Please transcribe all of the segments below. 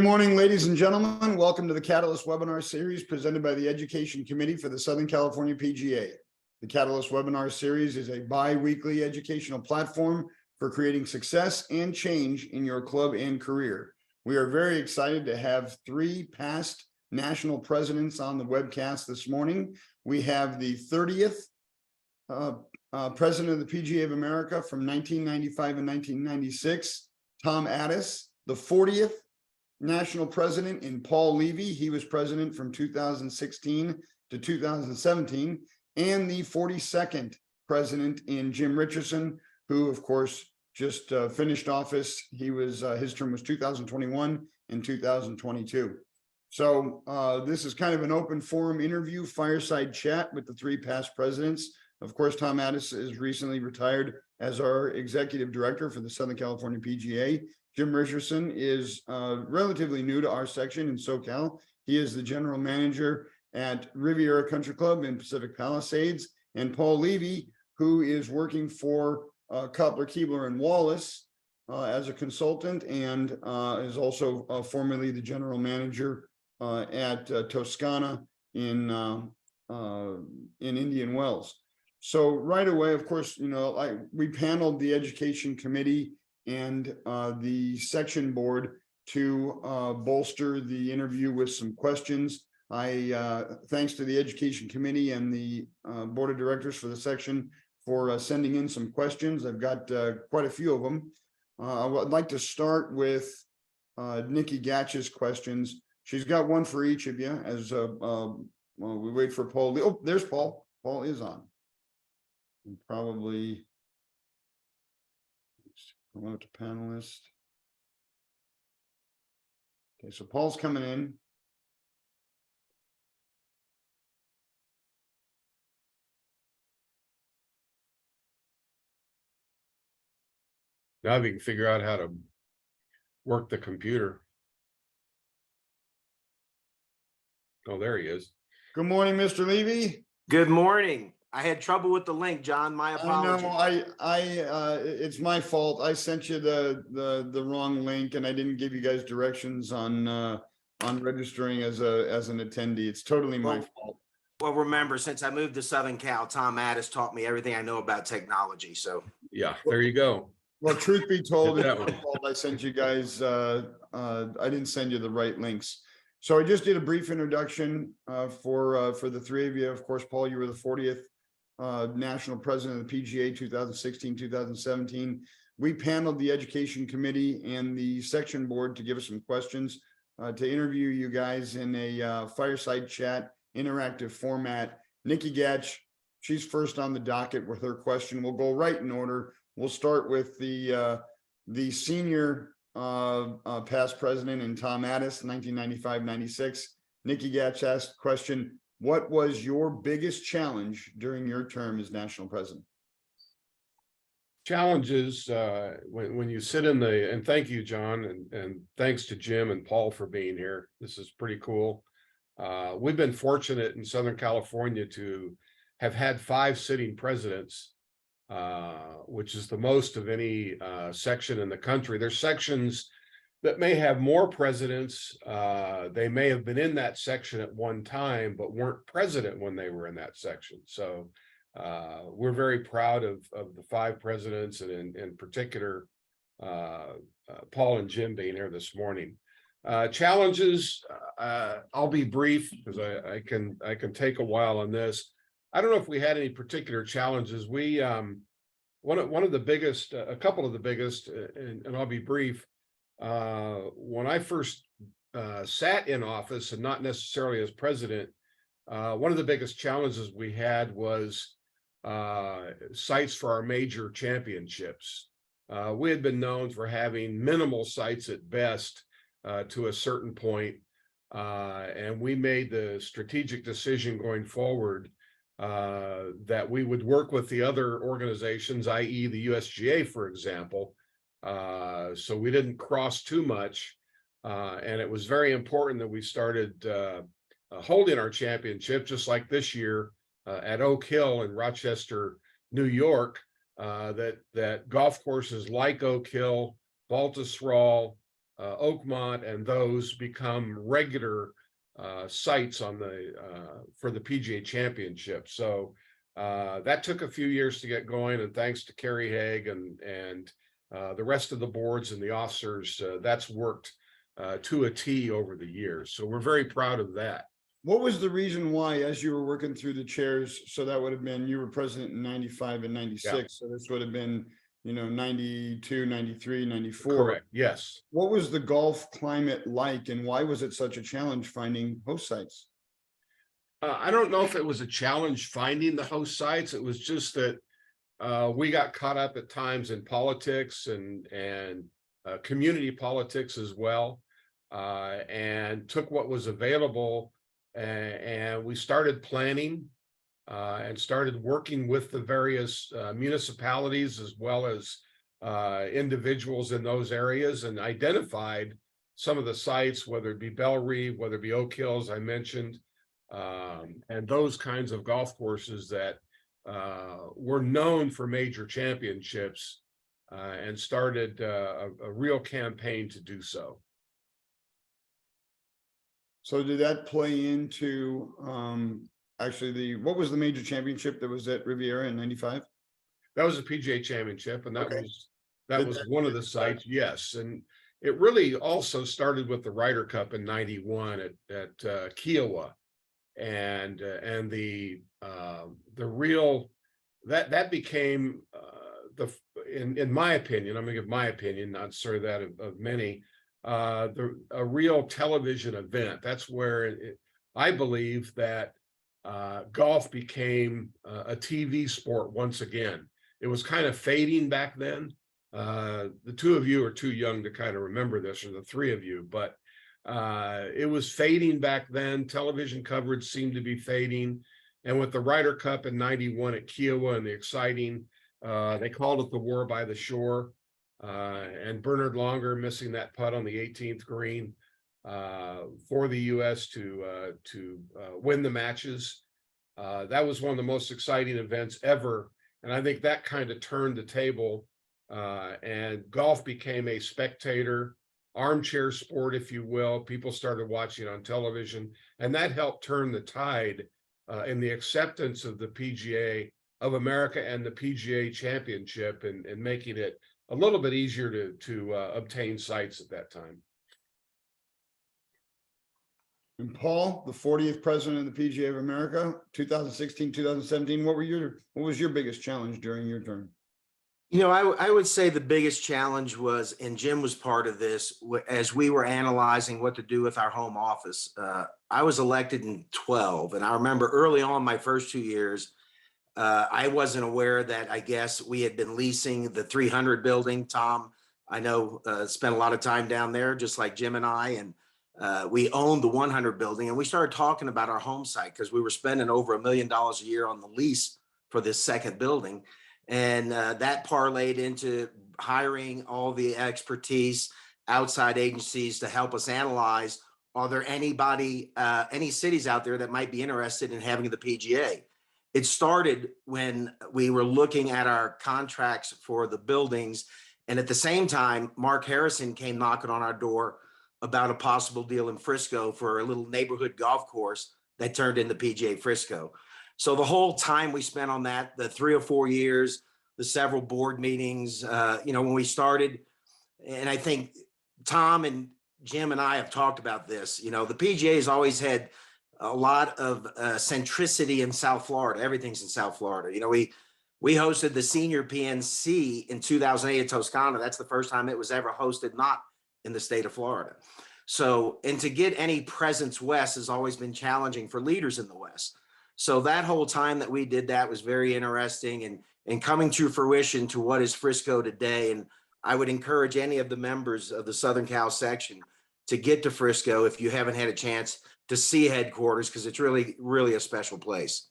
Good morning, ladies and gentlemen. Welcome to the Catalyst webinar series presented by the Education Committee for the Southern California PGA. The Catalyst webinar series is a bi-weekly educational platform for creating success and change in your club and career. We are very excited to have three past national presidents on the webcast this morning. We have the 30th president of the PGA of America from 1995 and 1996, Tom Addis, the 40th national president in Paul Levy. He was president from 2016 to 2017, and the 42nd president in Jim Richardson, who of course just finished office. He was his term was 2021 and 2022. So this is kind of an open forum interview, fireside chat with the three past presidents. Of course, Tom Addis is recently retired as our executive director for the Southern California PGA. Jim Richardson is relatively new to our section in SoCal. He is the general manager at Riviera Country Club in Pacific Palisades. And Paul Levy, who is working for Koppler, Keebler, and Wallace as a consultant, and is also formerly the general manager at Toscana in Indian Wells. So right away, of course, you know, we paneled the education committee and the section board to bolster the interview with some questions. Thanks to the education committee and the board of directors for the section for sending in some questions. I've got quite a few of them. I would like to start with Nikki Gatch's questions. She's got one for each of you as we wait for Paul. Oh, there's Paul. Paul is on. And probably promote to panelist. Okay, so Paul's coming in. Now we can figure out how to work the computer. Oh, there he is. Good morning, Mr. Levy. Good morning. I had trouble with the link, John. My apologies. I know. It's my fault. I sent you the wrong link, and I didn't give you guys directions on registering as an attendee. It's totally my fault. Well, remember, since I moved to Southern Cal, Tom Addis taught me everything I know about technology. So yeah, there you go. Well, truth be told, That it's my fault. I sent you guys. I didn't send you the right links. So I just did a brief introduction for the three of you. Of course, Paul, you were the 40th national president of the PGA 2016-2017. We paneled the education committee and the section board to give us some questions to interview you guys in a fireside chat interactive format. Nikki Gatch, she's first on the docket with her question. We'll go right in order. We'll start with the senior past president and Tom Addis, 1995-96. Nikki Gatch asked the question, what was your biggest challenge during your term as national president? Challenges when you sit in the, and thank you, John, and thanks to Jim and Paul for being here. This is pretty cool. We've been fortunate in Southern California to have had 5 sitting presidents, which is the most of any section in the country. There's sections that may have more presidents. They may have been in that section at one time, but weren't president when they were in that section. So we're very proud of the 5 presidents, and in particular, Paul and Jim being here this morning. Challenges, I'll be brief because I can take a while on this. I don't know if we had any particular challenges. We one of the biggest, a couple of the biggest, and I'll be brief. When I first sat in office, and not necessarily as president, one of the biggest challenges we had was sites for our major championships. We had been known for having minimal sites at best to a certain point, and we made the strategic decision going forward that we would work with the other organizations, i.e. the USGA, for example, so we didn't cross too much, and it was very important that we started holding our championship, just like this year at Oak Hill in Rochester, New York, that golf courses like Oak Hill, Baltusrol, Oakmont, and those become regular sites on the for the PGA Championship. So that took a few years to get going, and thanks to Kerry Haig and the rest of the boards and the officers, that's worked to a T over the years. So we're very proud of that. What was the reason why, as you were working through the chairs, so that would have been, you were president in 95 and 96, so this would have been, 92, 93, 94. Correct. Yes. What was the golf climate like, and why was it such a challenge finding host sites? I don't know if it was a challenge finding the host sites. It was just that we got caught up at times in politics and community politics as well, and took what was available, and we started planning and started working with the various municipalities as well as individuals in those areas, and identified some of the sites, whether it be Bellerive, whether it be Oak Hills, I mentioned, and those kinds of golf courses that were known for major championships, and started a real campaign to do so. So did that play into actually what was the major championship that was at Riviera in 95? That was a PGA Championship, and that Okay. was one of the sites. Yes, and it really also started with the Ryder Cup in '91 at Kiowa, and the real that became in my opinion, I'm going to give my opinion, not sure that of many, a real television event. That's where I believe that golf became a TV sport once again. It was kind of fading back then. The two of you are too young to kind of remember this, or the three of you, but it was fading back then. Television coverage seemed to be fading. And with the Ryder Cup in '91 at Kiowa and the exciting, they called it the War by the Shore, and Bernard Longer missing that putt on the 18th green for the U.S. to win the matches. That was one of the most exciting events ever. And I think that kind of turned the table, and golf became a spectator, armchair sport, if you will. People started watching on television, and that helped turn the tide in the acceptance of the PGA of America and the PGA Championship, and making it a little bit easier to obtain sites at that time. And Paul, the 40th president of the PGA of America, 2016, 2017, what was your biggest challenge during your term? I would say the biggest challenge was, and Jim was part of this, as we were analyzing what to do with our home office. I was elected in 12, and I remember early on my first 2 years, I wasn't aware that, I guess, we had been leasing the 300 building. Tom, I know, spent a lot of time down there, just like Jim and I, and we owned the 100 building, and we started talking about our home site because we were spending over $1 million a year on the lease for this second building. And that parlayed into hiring all the expertise, outside agencies to help us analyze, are there any cities out there that might be interested in having the PGA? It started when we were looking at our contracts for the buildings. And at the same time, Mark Harrison came knocking on our door about a possible deal in Frisco for a little neighborhood golf course that turned into PGA Frisco. So the whole time we spent on that, the 3 or 4 years, the several board meetings, when we started, and I think Tom and Jim and I have talked about this, the PGA has always had a lot of centricity in South Florida. Everything's in South Florida. We hosted the senior PNC in 2008 at Toscana. That's the first time it was ever hosted not in the state of Florida. So, and to get any presence west has always been challenging for leaders in the West. So that whole time that we did that was very interesting and coming to fruition to what is Frisco today. And I would encourage any of the members of the Southern Cal section to get to Frisco if you haven't had a chance to see headquarters, because it's really, really a special place.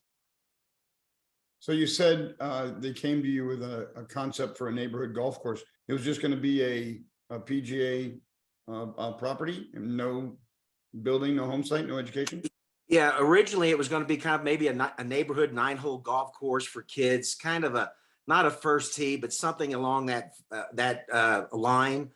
So you said they came to you with a concept for a neighborhood golf course. It was just going to be a PGA property, and no building, no home site, no education? Yeah, originally it was going to be kind of maybe a neighborhood 9-hole golf course for kids, kind of not a first tee, but something along that line.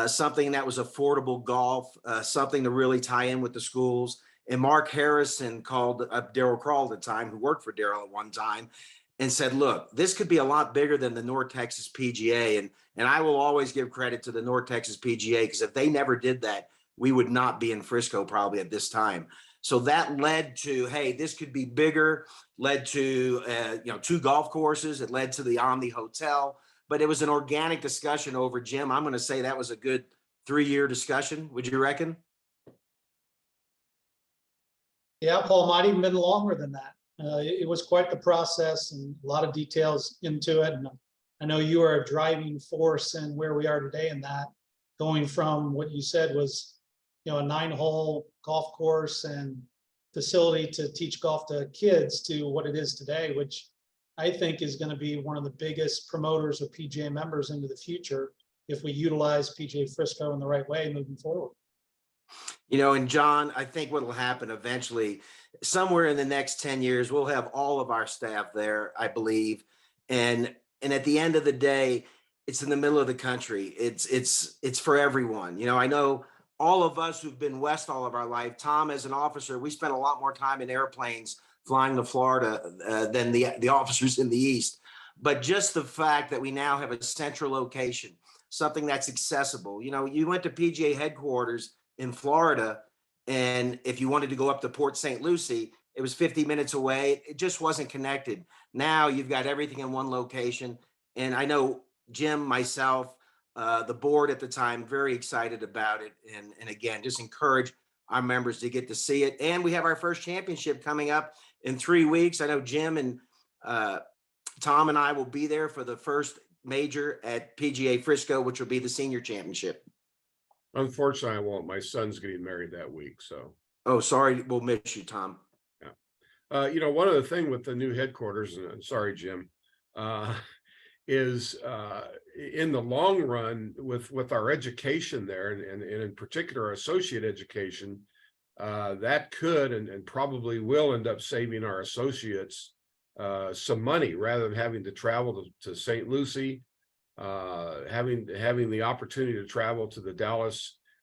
something that was affordable golf, something to really tie in with the schools. And Mark Harrison called Daryl Crawl at the time, who worked for Daryl at one time, and said, look, this could be a lot bigger than the North Texas PGA. And I will always give credit to the North Texas PGA, because if they never did that, we would not be in Frisco probably at this time. So that led to, hey, this could be bigger, led to, 2 golf courses. It led to the Omni Hotel, but it was an organic discussion over, Jim, I'm going to say that was a good 3-year discussion. Would you reckon? Yeah, Paul, might even been longer than that. It was quite the process and a lot of details into it. And I know you are a driving force in where we are today in that, going from what you said was, a 9-hole golf course and facility to teach golf to kids to what it is today, which I think is going to be one of the biggest promoters of PGA members into the future if we utilize PGA Frisco in the right way moving forward. And John, I think what will happen eventually, somewhere in the next 10 years, we'll have all of our staff there, I believe. And at the end of the day, it's in the middle of the country. It's for everyone. I know all of us who've been west all of our life, Tom, as an officer, we spent a lot more time in airplanes flying to Florida than the officers in the east. But just the fact that we now have a central location, something that's accessible. You went to PGA headquarters in Florida, and if you wanted to go up to Port St. Lucie, it was 50 minutes away. It just wasn't connected. Now you've got everything in one location. And I know Jim, myself, the board at the time, very excited about it. And again, just encourage our members to get to see it. And we have our first championship coming up in 3 weeks. I know Jim and Tom and I will be there for the first major at PGA Frisco, which will be the senior championship. Unfortunately, I won't. My son's getting married that week, so. Oh, sorry. We'll miss you, Tom. Yeah. One of the things with the new headquarters, and sorry, Jim, is in the long run with our education there, and in particular our associate education, that could and probably will end up saving our associates some money rather than having to travel to St. Lucie. Having the opportunity to travel to the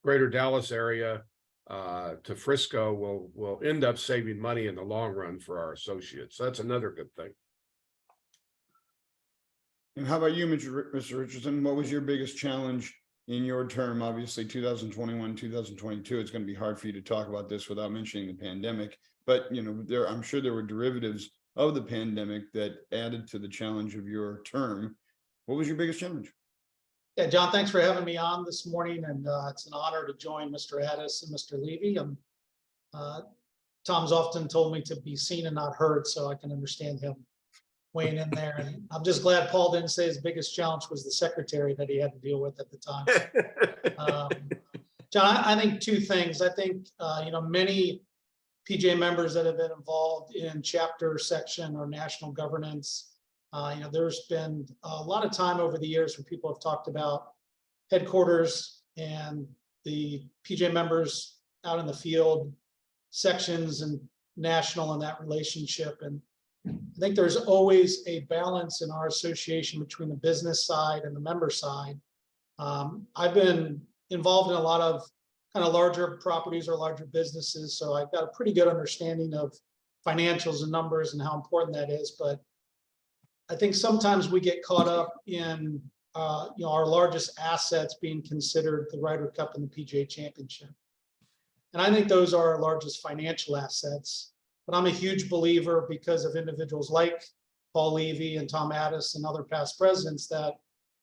greater Dallas area, to Frisco will end up saving money in the long run for our associates. So that's another good thing. And how about you, Mr. Richardson? What was your biggest challenge in your term? Obviously, 2021, 2022, it's going to be hard for you to talk about this without mentioning the pandemic. But, I'm sure there were derivatives of the pandemic that added to the challenge of your term. What was your biggest challenge? Yeah, John, thanks for having me on this morning. And it's an honor to join Mr. Addis and Mr. Levy. Tom's often told me to be seen and not heard, so I can understand him weighing in there. And I'm just glad Paul didn't say his biggest challenge was the secretary that he had to deal with at the time. John, I think 2 things. I think, many PGA members that have been involved in chapter, section, or national governance, there's been a lot of time over the years where people have talked about headquarters and the PGA members out in the field, sections and national, and that relationship. And I think there's always a balance in our association between the business side and the member side. I've been involved in a lot of kind of larger properties or larger businesses, so I've got a pretty good understanding of financials and numbers and how important that is. But I think sometimes we get caught up in our largest assets being considered the Ryder Cup and the PGA Championship. And I think those are our largest financial assets. But I'm a huge believer, because of individuals like Paul Levy and Tom Addis and other past presidents, that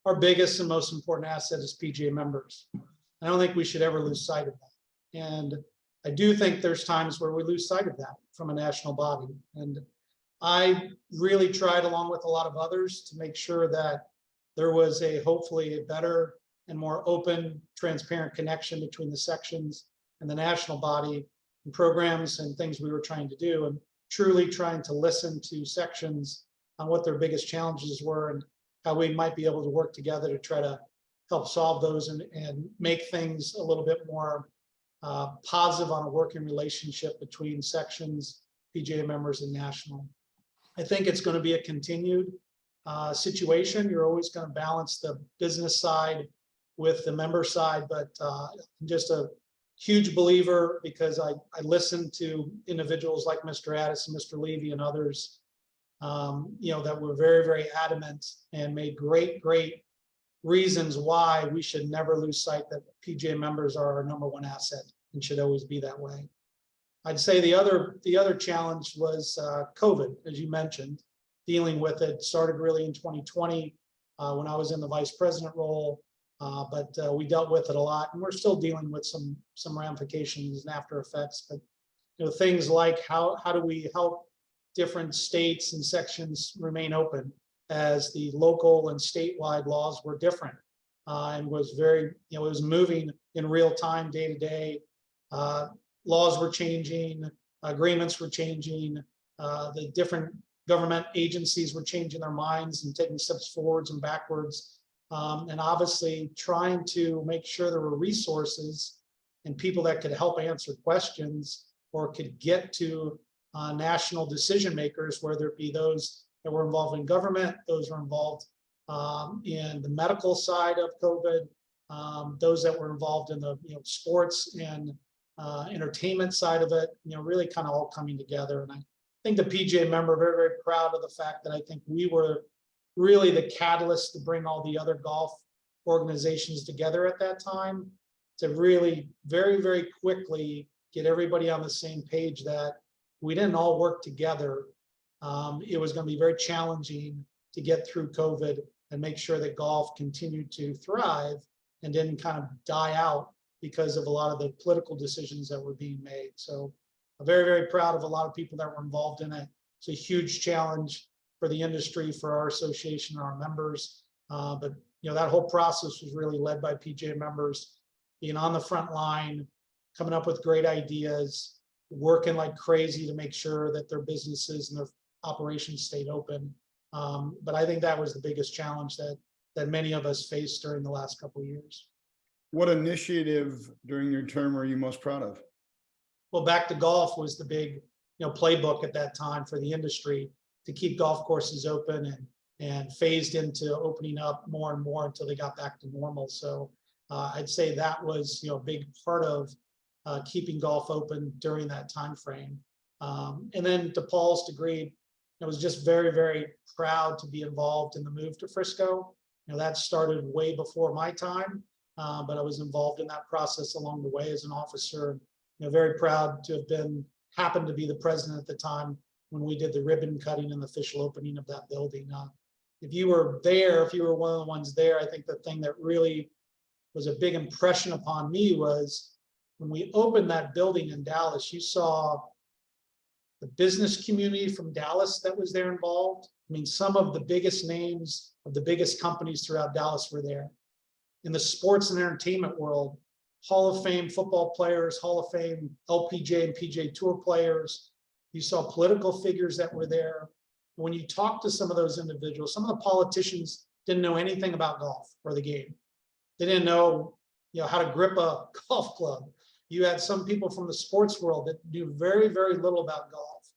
our biggest and most important asset is PGA members. I don't think we should ever lose sight of that. And I do think there's times where we lose sight of that from a national body. And I really tried, along with a lot of others, to make sure that there was hopefully a better and more open, transparent connection between the sections and the national body and programs and things we were trying to do, and truly trying to listen to sections on what their biggest challenges were and how we might be able to work together to try to help solve those and make things a little bit more positive on a working relationship between sections, PGA members, and national. I think it's going to be a continued situation. You're always going to balance the business side with the member side, but I'm just a huge believer because I listened to individuals like Mr. Addis and Mr. Levy and others, that were very, very adamant and made great reasons why we should never lose sight that PGA members are our #1 asset and should always be that way. I'd say the other challenge was COVID, as you mentioned, dealing with it. Started really in 2020 when I was in the vice president role, but we dealt with it a lot, and we're still dealing with some ramifications and after effects. But things like how do we help different states and sections remain open as the local and statewide laws were different, and was very, it was moving in real time, day to day. Laws were changing, agreements were changing, the different government agencies were changing their minds and taking steps forwards and backwards, and obviously trying to make sure there were resources and people that could help answer questions or could get to national decision makers, whether it be those that were involved in government, those who were involved in the medical side of COVID, those that were involved in the sports and entertainment side of it, really kind of all coming together. And I think the PGA member, very, very proud of the fact that I think we were really the catalyst to bring all the other golf organizations together at that time to really very, very quickly get everybody on the same page that we didn't all work together. It was going to be very challenging to get through COVID and make sure that golf continued to thrive and didn't kind of die out because of a lot of the political decisions that were being made. So I'm very, very proud of a lot of people that were involved in it. It's a huge challenge for the industry, for our association, our members. But that whole process was really led by PGA members being on the front line, coming up with great ideas, working like crazy to make sure that their businesses and their operations stayed open. But I think that was the biggest challenge that many of us faced during the last couple of years. What initiative during your term are you most proud of? Well, Back to Golf was the big, playbook at that time for the industry to keep golf courses open and phased into opening up more and more until they got back to normal. So I'd say that was, a big part of keeping golf open during that time frame. And then to Paul's degree, I was just very, very proud to be involved in the move to Frisco. That started way before my time, but I was involved in that process along the way as an officer. Very proud to have happened to be the president at the time when we did the ribbon cutting and the official opening of that building. If you were there, if you were one of the ones there, I think the thing that really was a big impression upon me was when we opened that building in Dallas, you saw the business community from Dallas that was there involved. I mean, some of the biggest names of the biggest companies throughout Dallas were there. In the sports and entertainment world, Hall of Fame football players, Hall of Fame LPGA and PGA Tour players. You saw political figures that were there. When you talk to some of those individuals, some of the politicians didn't know anything about golf or the game. They didn't know, how to grip a golf club. You had some people from the sports world that knew very, very little about golf.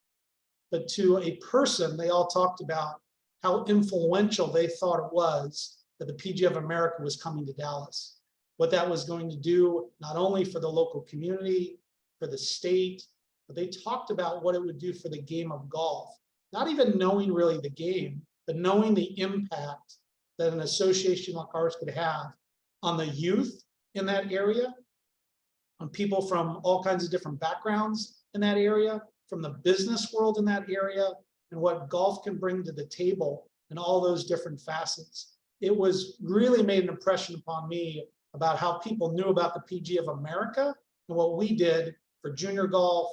But to a person, they all talked about how influential they thought it was that the PGA of America was coming to Dallas. What that was going to do, not only for the local community, for the state, but they talked about what it would do for the game of golf. Not even knowing really the game, but knowing the impact that an association like ours could have on the youth in that area, on people from all kinds of different backgrounds in that area, from the business world in that area, and what golf can bring to the table in all those different facets. It was really made an impression upon me about how people knew about the PGA of America and what we did for junior golf,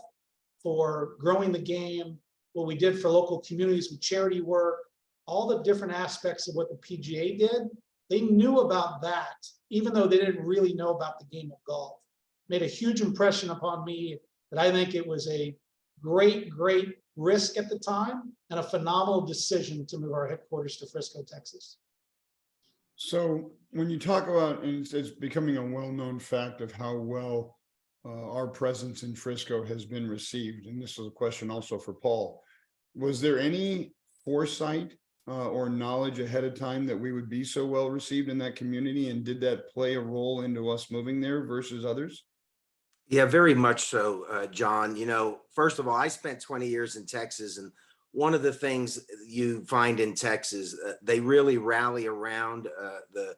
for growing the game, what we did for local communities with charity work, all the different aspects of what the PGA did. They knew about that, even though they didn't really know about the game of golf. Made a huge impression upon me that I think it was a great, great risk at the time and a phenomenal decision to move our headquarters to Frisco, Texas. So when you talk about, and it's becoming a well-known fact of how well our presence in Frisco has been received, and this is a question also for Paul, was there any foresight or knowledge ahead of time that we would be so well received in that community? And did that play a role into us moving there versus others? Yeah, very much so, John. You know, first of all, I spent 20 years in Texas, and one of the things you find in Texas, they really rally around the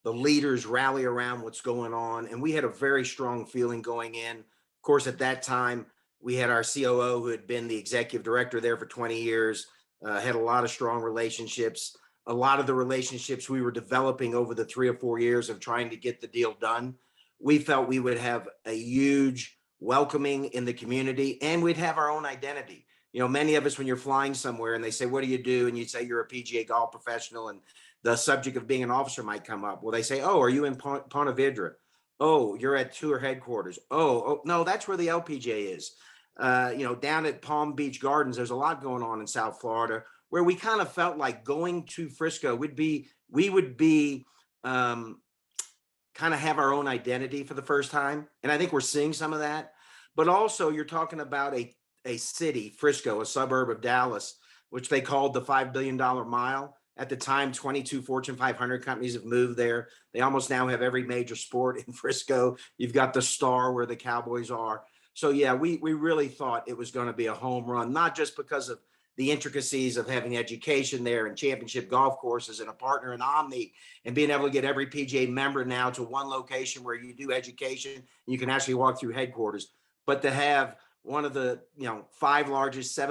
leaders rally around what's going on, and we had a very strong feeling going in. Of course, at that time, we had our COO who had been the executive director there for 20 years, had a lot of strong relationships. A lot of the relationships we were developing over the 3 or 4 years of trying to get the deal done, we felt we would have a huge welcoming in the community, and we'd have our own identity. You know, many of us, when you're flying somewhere and they say, "What do you do?" and you say you're a PGA golf professional, and the subject of being an officer might come up. Well, they say, "Oh, are you in Ponte Vedra? Oh, you're at tour headquarters. Oh, no, that's where the LPGA is." You know, down at Palm Beach Gardens, there's a lot going on in South Florida, where we kind of felt like going to Frisco we would be kind of have our own identity for the first time. And I think we're seeing some of that. But also, you're talking about a city, Frisco, a suburb of Dallas, which they called the $5 billion mile. At the time, 22 Fortune 500 companies have moved there. They almost now have every major sport in Frisco. You've got the Star where the Cowboys are. So yeah, we really thought it was going to be a home run, not just because of the intricacies of having education there and championship golf courses and a partner in Omni, and being able to get every PGA member now to one location where you do education and you can actually walk through headquarters, but to have one of the 7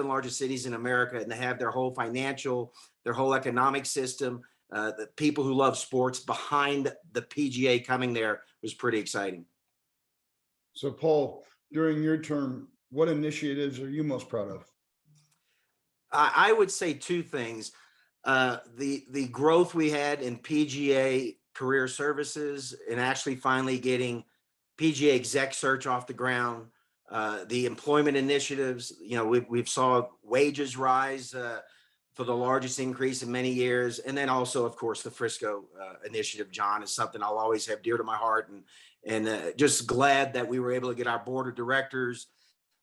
largest cities in America, and to have their whole financial, their whole economic system, the people who love sports behind the PGA coming there was pretty exciting. So Paul, during your term, what initiatives are you most proud of? I would say two things. The growth we had in PGA career services, and actually finally getting PGA exec search off the ground. The employment initiatives, you know, we've saw wages rise for the largest increase in many years. And then also, of course, the Frisco initiative, John, is something I'll always have dear to my heart, and just glad that we were able to get our board of directors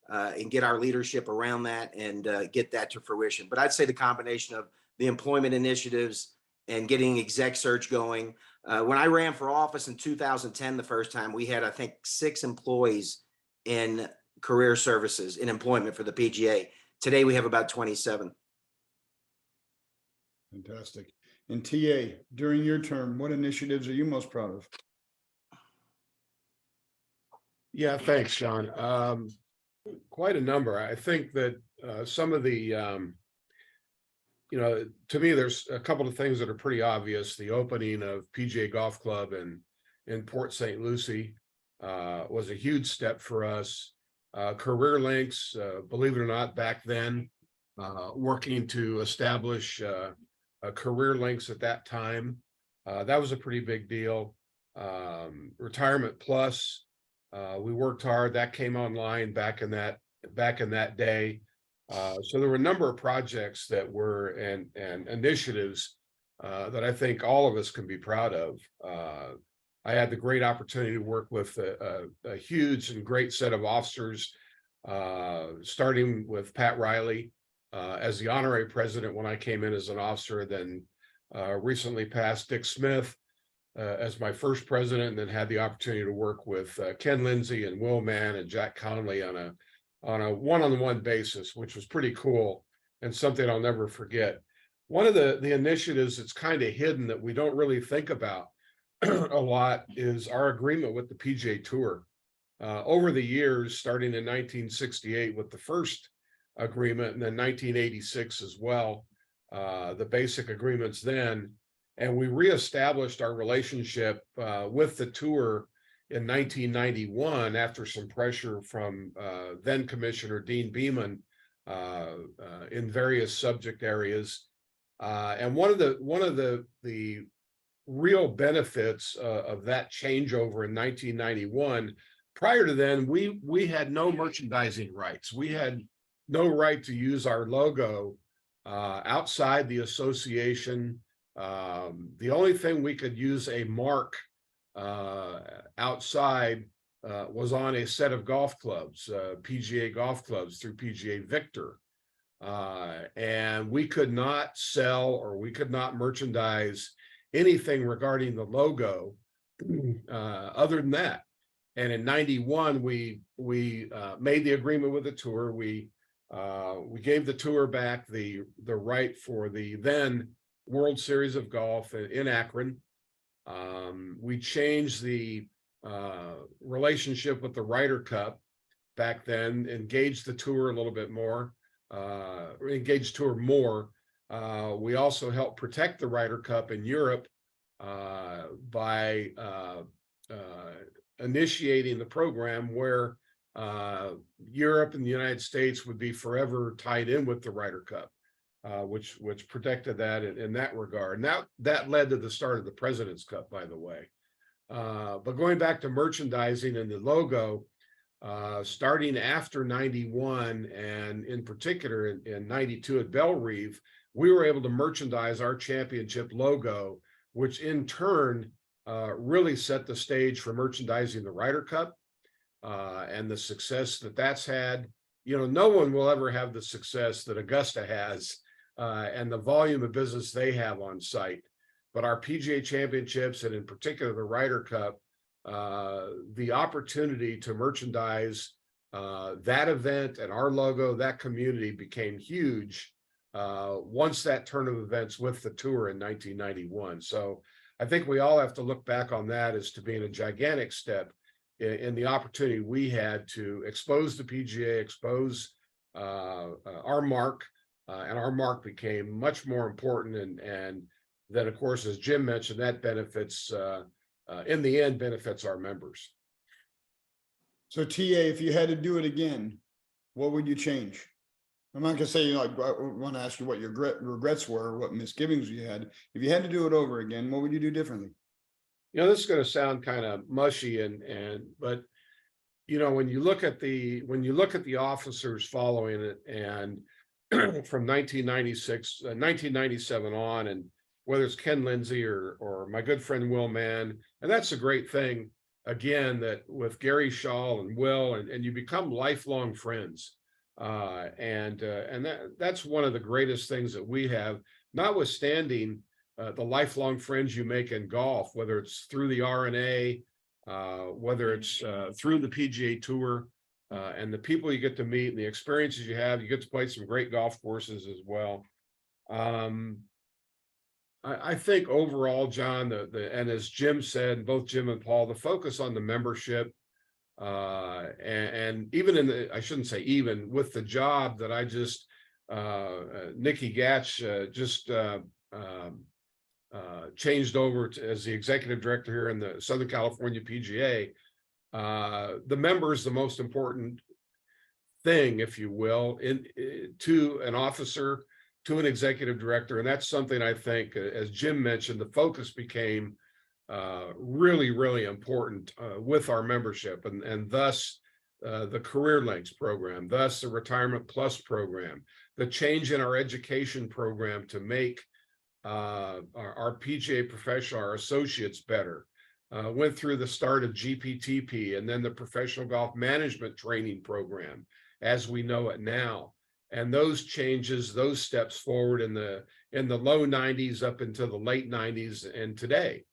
and get our leadership around that and get that to fruition. But I'd say the combination of the employment initiatives and getting exec search going. When I ran for office in 2010, the first time, we had, I think, 6 employees in career services in employment for the PGA. Today, we have about 27. Fantastic. And TA, during your term, what initiatives are you most proud of? Yeah, thanks, John. Quite a number. I think that some of the, to me, there's a couple of things that are pretty obvious. The opening of PGA Golf Club in Port St. Lucie was a huge step for us. Career Links, believe it or not, back then, working to establish Career Links at that time, that was a pretty big deal. Retirement Plus, we worked hard. That came online back in that day. So there were a number of projects that were and initiatives that I think all of us can be proud of. I had the great opportunity to work with a huge and great set of officers, starting with Pat Riley as the honorary president when I came in as an officer, then recently passed Dick Smith as my first president, and then had the opportunity to work with Ken Lindsay and Will Mann and Jack Conley on a one-on-one basis, which was pretty cool and something I'll never forget. One of the initiatives that's kind of hidden that we don't really think about a lot is our agreement with the PGA Tour. Over the years, starting in 1968 with the first agreement, and then 1986 as well, the basic agreements then, and we reestablished our relationship with the tour in 1991 after some pressure from then Commissioner Dean Beeman in various subject areas. And one of the real benefits of that changeover in 1991, prior to then, we had no merchandising rights. We had no right to use our logo outside the association. The only thing we could use a mark outside was on a set of golf clubs, PGA golf clubs through PGA Victor. And we could not sell or we could not merchandise anything regarding the logo other than that. And in 91, we made the agreement with the tour. We gave the tour back the right for the then World Series of Golf in Akron. We changed the relationship with the Ryder Cup back then, engaged the tour a little bit more, engaged tour more. We also helped protect the Ryder Cup in Europe by initiating the program where Europe and the United States would be forever tied in with the Ryder Cup, which protected that in that regard. Now that led to the start of the President's Cup, by the way. But going back to merchandising and the logo, starting after 91 and in particular in 92 at Belle Reve, we were able to merchandise our championship logo, which in turn really set the stage for merchandising the Ryder Cup and the success that that's had. You know, no one will ever have the success that Augusta has and the volume of business they have on site. But our PGA championships, and in particular the Ryder Cup, the opportunity to merchandise that event and our logo, that community became huge once that turn of events with the tour in 1991. So I think we all have to look back on that as to being a gigantic step in the opportunity we had to expose the PGA, expose our mark, and our mark became much more important. And then, of course, as Jim mentioned, that benefits, in the end, benefits our members. So TA, if you had to do it again, what would you change? I'm not gonna say, you know, I want to ask you what your regrets were, what misgivings you had. If you had to do it over again, what would you do differently? You know, this is going to sound kind of mushy, but you know, when you look at the officers following it, and from 1997 on, and whether it's Ken Lindsay or my good friend Will Mann, and that's a great thing. Again, that with Gary Shaw and Will, and you become lifelong friends. And that's one of the greatest things that we have, notwithstanding the lifelong friends you make in golf, whether it's through the RNA, whether it's through the PGA Tour, and the people you get to meet and the experiences you have. You get to play some great golf courses as well. I think overall, John, and as Jim said, both Jim and Paul, the focus on the membership, and even I shouldn't say even, with the job that I just, Nikki Gatch just changed over as the executive director here in the Southern California PGA. The member is the most important thing, if you will, to an officer, to an executive director. And that's something I think, as Jim mentioned, the focus became really, really important with our membership, and thus the Career Links program, thus the Retirement Plus program, the change in our education program to make our PGA professional, our associates better. Went through the start of GPTP and then the Professional Golf Management Training Program as we know it now. And those changes, those steps forward in the low 90s up into the late 90s and today,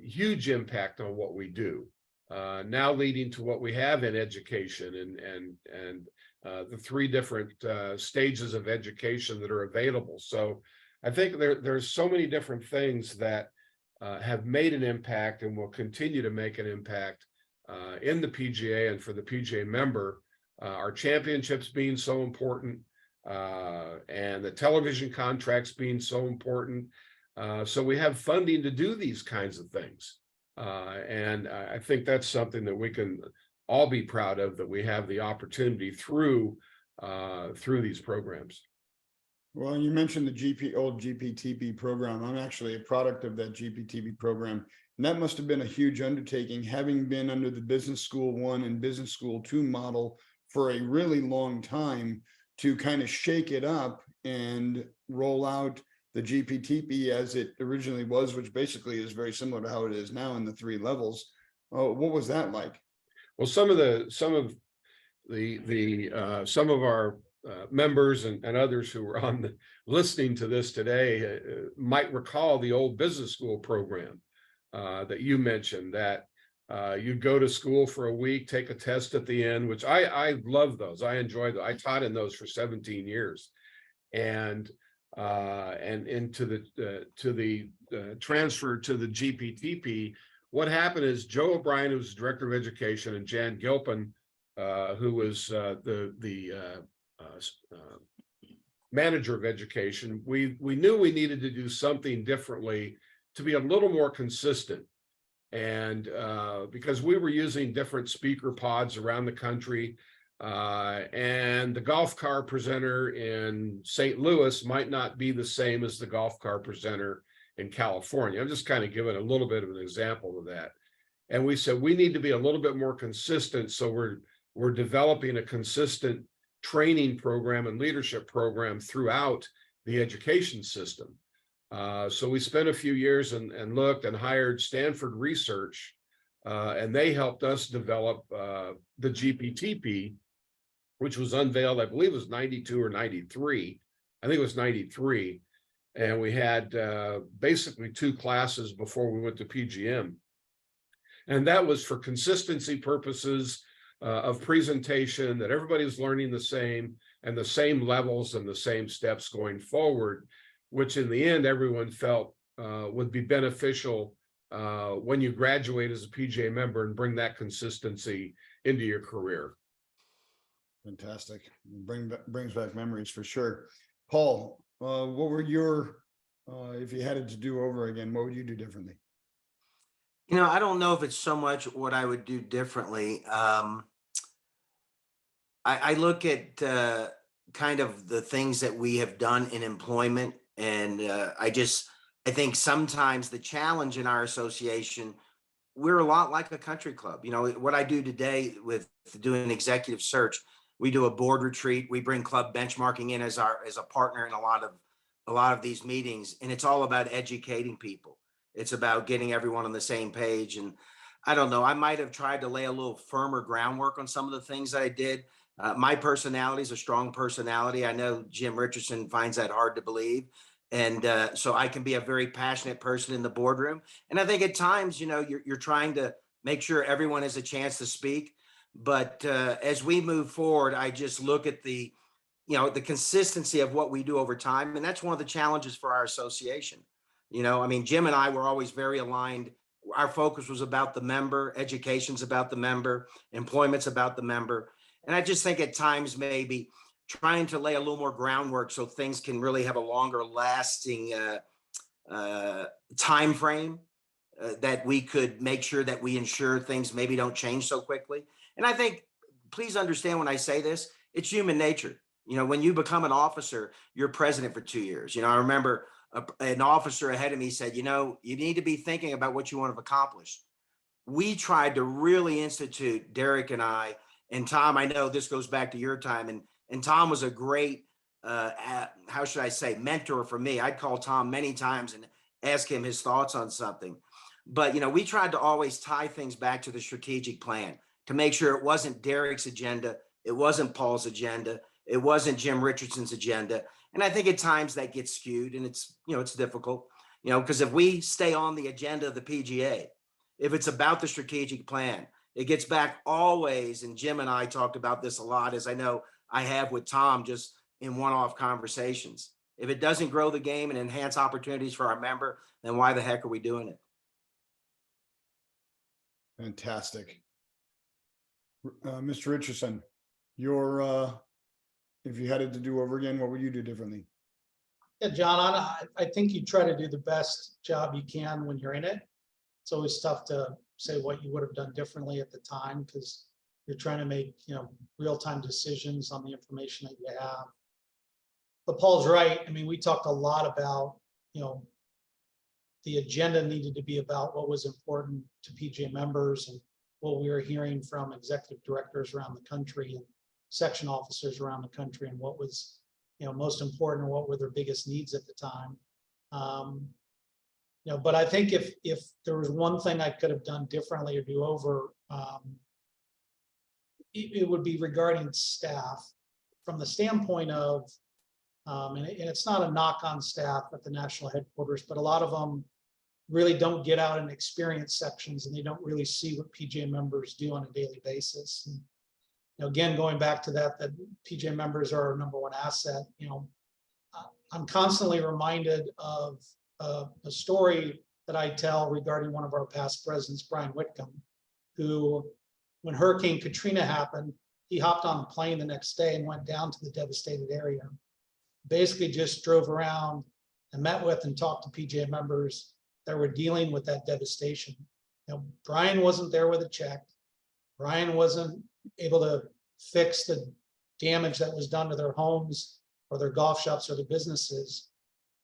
huge impact on what we do. Now leading to what we have in education and the three different stages of education that are available. So I think there's so many different things that have made an impact and will continue to make an impact in the PGA and for the PGA member. Our championships being so important, and the television contracts being so important. So we have funding to do these kinds of things. And I think that's something that we can all be proud of, that we have the opportunity through these programs. Well, you mentioned the old GPTP program. I'm actually a product of that GPTP program. And that must have been a huge undertaking, having been under the Business School 1 and Business School 2 model for a really long time, to kind of shake it up and roll out the GPTP as it originally was, which basically is very similar to how it is now in the 3 levels. What was that like? Well, some of our members and others who are on listening to this today might recall the old business school program that you mentioned, that you'd go to school for a week, take a test at the end, which I love those. I enjoy those. I taught in those for 17 years. And into the transfer to the GPTP, what happened is Joe O'Brien, who was director of education, and Jan Gilpin, who was the manager of education, we knew we needed to do something differently to be a little more consistent. And because we were using different speaker pods around the country, and the golf car presenter in St. Louis might not be the same as the golf car presenter in California. I'm just kind of giving a little bit of an example of that. And we said we need to be a little bit more consistent, so we're developing a consistent training program and leadership program throughout the education system. So we spent a few years and looked and hired Stanford Research, and they helped us develop the GPTP, which was unveiled, I believe it was 92 or 93. I think it was 93. And we had basically 2 classes before we went to PGM. And that was for consistency purposes of presentation, that everybody was learning the same and the same levels and the same steps going forward, which in the end, everyone felt would be beneficial when you graduate as a PGA member and bring that consistency into your career. Fantastic. Brings back memories for sure. Paul, what were your, if you had it to do over again, what would you do differently? You know, I don't know if it's so much what I would do differently. I look at kind of the things that we have done in employment, and I think sometimes the challenge in our association, we're a lot like a country club. You know, what I do today with doing executive search, we do a board retreat. We bring club benchmarking in as a partner in a lot of these meetings, and it's all about educating people. It's about getting everyone on the same page. And I don't know, I might have tried to lay a little firmer groundwork on some of the things that I did. My personality is a strong personality. I know Jim Richardson finds that hard to believe. And so I can be a very passionate person in the boardroom. And I think at times, you know, you're trying to make sure everyone has a chance to speak. But as we move forward, I just look at the consistency of what we do over time. And that's one of the challenges for our association. You know, I mean, Jim and I were always very aligned. Our focus was about the member, education's about the member, employment's about the member. And I just think at times maybe trying to lay a little more groundwork so things can really have a longer lasting time frame, that we could make sure that we ensure things maybe don't change so quickly. And I think, please understand when I say this, it's human nature. You know, when you become an officer, you're president for 2 years. You know, I remember an officer ahead of me said, you know, you need to be thinking about what you want to accomplish. We tried to really institute, Derek and I, and Tom, I know this goes back to your time, and Tom was a great, how should I say, mentor for me. I'd call Tom many times and ask him his thoughts on something. But, you know, we tried to always tie things back to the strategic plan to make sure it wasn't Derek's agenda. It wasn't Paul's agenda. It wasn't Jim Richardson's agenda. And I think at times that gets skewed, and it's difficult, you know, because if we stay on the agenda of the PGA, if it's about the strategic plan, it gets back always. And Jim and I talked about this a lot, as I know I have with Tom, just in one-off conversations. If it doesn't grow the game and enhance opportunities for our member, then why the heck are we doing it? Fantastic. Mr. Richardson, if you had it to do over again, what would you do differently? Yeah, John, I think you try to do the best job you can when you're in it. It's always tough to say what you would have done differently at the time, because you're trying to make, you know, real-time decisions on the information that you have. But Paul's right. I mean, we talked a lot about, you know, the agenda needed to be about what was important to PGA members and what we were hearing from executive directors around the country and section officers around the country, and what was, you know, most important, and what were their biggest needs at the time. You know, but I think if there was one thing I could have done differently or do over, it would be regarding staff. from the standpoint of, and it's not a knock on staff at the national headquarters, but a lot of them really don't get out and experience sections, and they don't really see what PGA members do on a daily basis. And, again, going back to that PGA members are our number one asset. I'm constantly reminded of a story that I tell regarding one of our past presidents, Brian Whitcomb, who, when Hurricane Katrina happened, he hopped on a plane the next day and went down to the devastated area. Basically just drove around and met with and talked to PGA members that were dealing with that devastation. Brian wasn't there with a check. Brian wasn't able to fix the damage that was done to their homes or their golf shops or their businesses,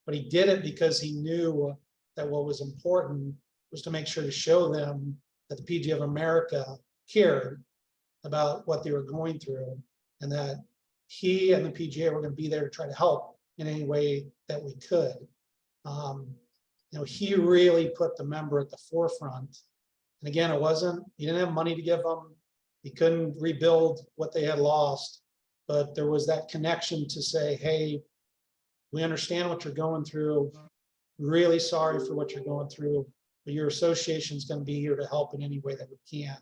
but he did it because he knew that what was important was to make sure to show them that the PGA of America cared about what they were going through, and that he and the PGA were going to be there to try to help in any way that we could. He really put the member at the forefront. And again, he didn't have money to give them. He couldn't rebuild what they had lost, but there was that connection to say, hey, we understand what you're going through. Really sorry for what you're going through, but your association is going to be here to help in any way that we can.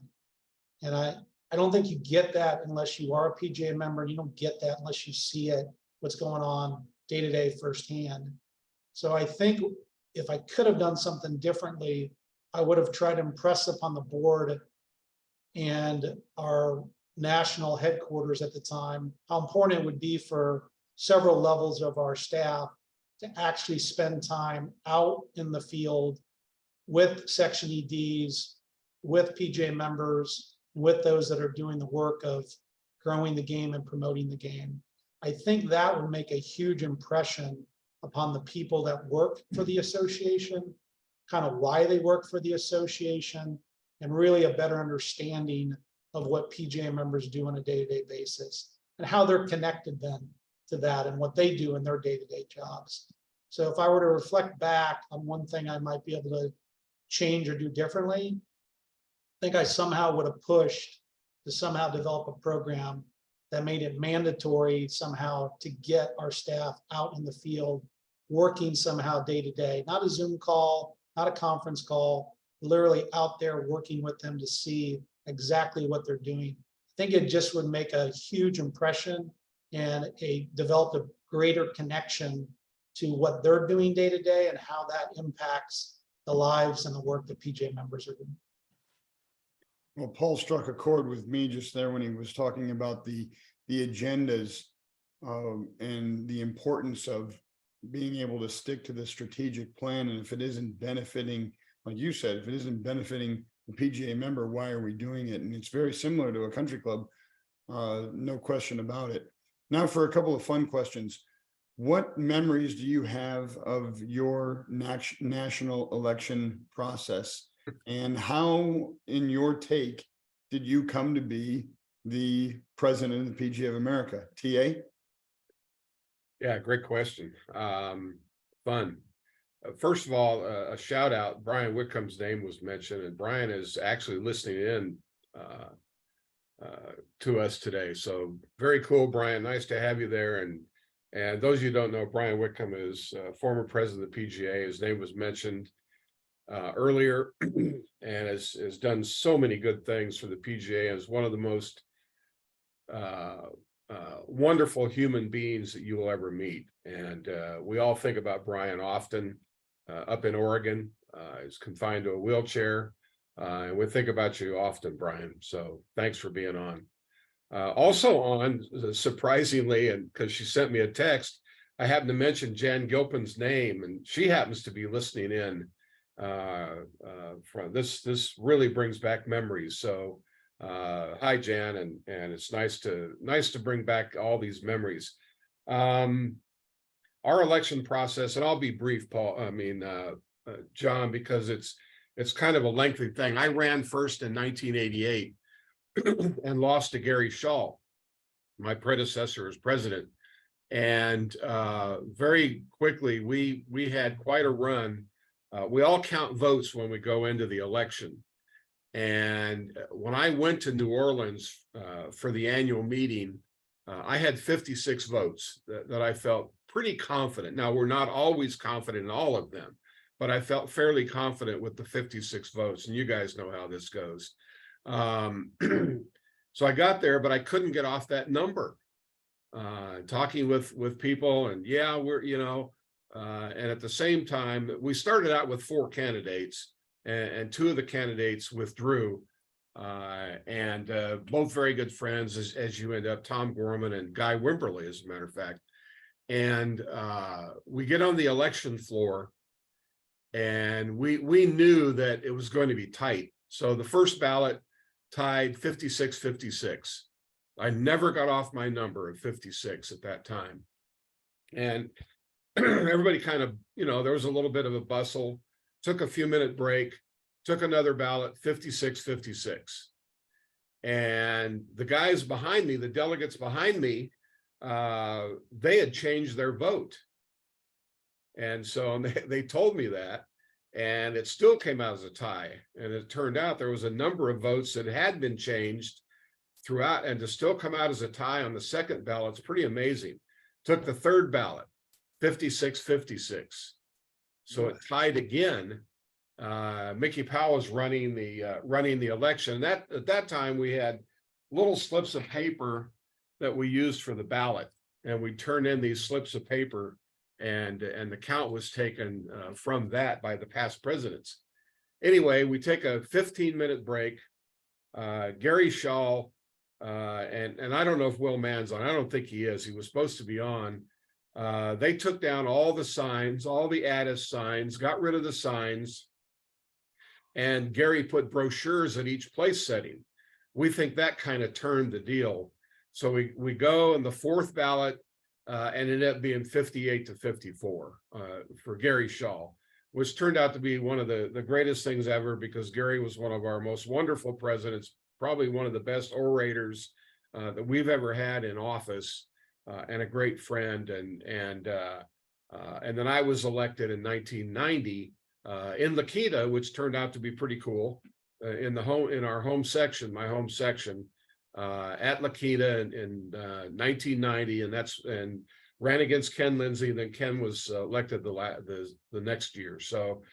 And I don't think you get that unless you are a PGA member. You don't get that unless you see it, what's going on day to day firsthand. So I think if I could have done something differently, I would have tried to impress upon the board and our national headquarters at the time how important it would be for several levels of our staff to actually spend time out in the field with section EDs, with PGA members, with those that are doing the work of growing the game and promoting the game. I think that would make a huge impression upon the people that work for the association, kind of why they work for the association, and really a better understanding of what PGA members do on a day-to-day basis and how they're connected then to that and what they do in their day-to-day jobs. So if I were to reflect back on one thing I might be able to change or do differently, I think I somehow would have pushed to somehow develop a program that made it mandatory somehow to get our staff out in the field, working somehow day to day, not a Zoom call, not a conference call, literally out there working with them to see exactly what they're doing. I think it just would make a huge impression and develop a greater connection to what they're doing day to day and how that impacts the lives and the work that PGA members are doing. Well, Paul struck a chord with me just there when he was talking about the agendas and the importance of being able to stick to the strategic plan. And if it isn't benefiting, like you said, if it isn't benefiting the PGA member, why are we doing it? And it's very similar to a country club, no question about it. Now for a couple of fun questions. What memories do you have of your national election process? And how, in your take, did you come to be the president of the PGA of America? TA? Yeah, great question. Fun. First of all, a shout out. Brian Whitcomb's name was mentioned, and Brian is actually listening in to us today. So very cool, Brian. Nice to have you there. And those of you who don't know, Brian Whitcomb is former president of the PGA. His name was mentioned earlier, and has done so many good things for the PGA. Is one of the most wonderful human beings that you will ever meet. And we all think about Brian often up in Oregon. He's confined to a wheelchair. And we think about you often, Brian. So thanks for being on. Also on, surprisingly, and because she sent me a text, I happened to mention Jan Gilpin's name, and she happens to be listening in. From this really brings back memories. So hi, Jan, and it's nice to bring back all these memories. Our election process, and I'll be brief, Paul. John, because it's kind of a lengthy thing. I ran first in 1988 and lost to Gary Shaw, my predecessor as president. And very quickly, we had quite a run. We all count votes when we go into the election. And when I went to New Orleans for the annual meeting, I had 56 votes that I felt pretty confident. Now, we're not always confident in all of them, but I felt fairly confident with the 56 votes, and you guys know how this goes. So I got there, but I couldn't get off that number. Talking with people, and yeah, we're, and at the same time, we started out with 4 candidates, and 2 of the candidates withdrew, and both very good friends, as you end up, Tom Gorman and Guy Wimberly, as a matter of fact. And we get on the election floor, and we knew that it was going to be tight. So the first ballot tied 56-56. I never got off my number of 56 at that time. And everybody kind of, there was a little bit of a bustle, took a few minute break, took another ballot, 56-56. And the guys behind me, the delegates behind me, they had changed their vote. And so they told me that, and it still came out as a tie. And it turned out there was a number of votes that had been changed throughout, and to still come out as a tie on the second ballot, it's pretty amazing. Took the third ballot, 56-56. So it tied again. Mickey Powell was running the election. And at that time, we had little slips of paper that we used for the ballot, and we turned in these slips of paper, and the count was taken from that by the past presidents. Anyway, we take a 15-minute break. Gary Shaw, and I don't know if Will Mann's on. I don't think he is. He was supposed to be on. They took down all the signs, all the Addis signs, got rid of the signs, and Gary put brochures at each place setting. We think that kind of turned the deal. So we go, and the fourth ballot ended up being 58-54 for Gary Shaw, which turned out to be one of the greatest things ever, because Gary was one of our most wonderful presidents, probably one of the best orators that we've ever had in office, and a great friend. And then I was elected in 1990 in Lakita, which turned out to be pretty cool, in our home section, my home section, at Lakita in 1990, and ran against Ken Lindsay. Then Ken was elected the next year. So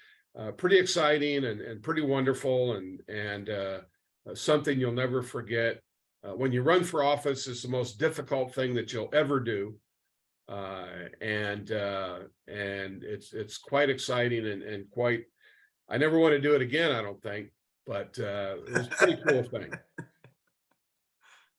pretty exciting and pretty wonderful, and something you'll never forget. When you run for office, it's the most difficult thing that you'll ever do, and it's quite exciting and quite. I never want to do it again, I don't think, but it was a pretty cool thing.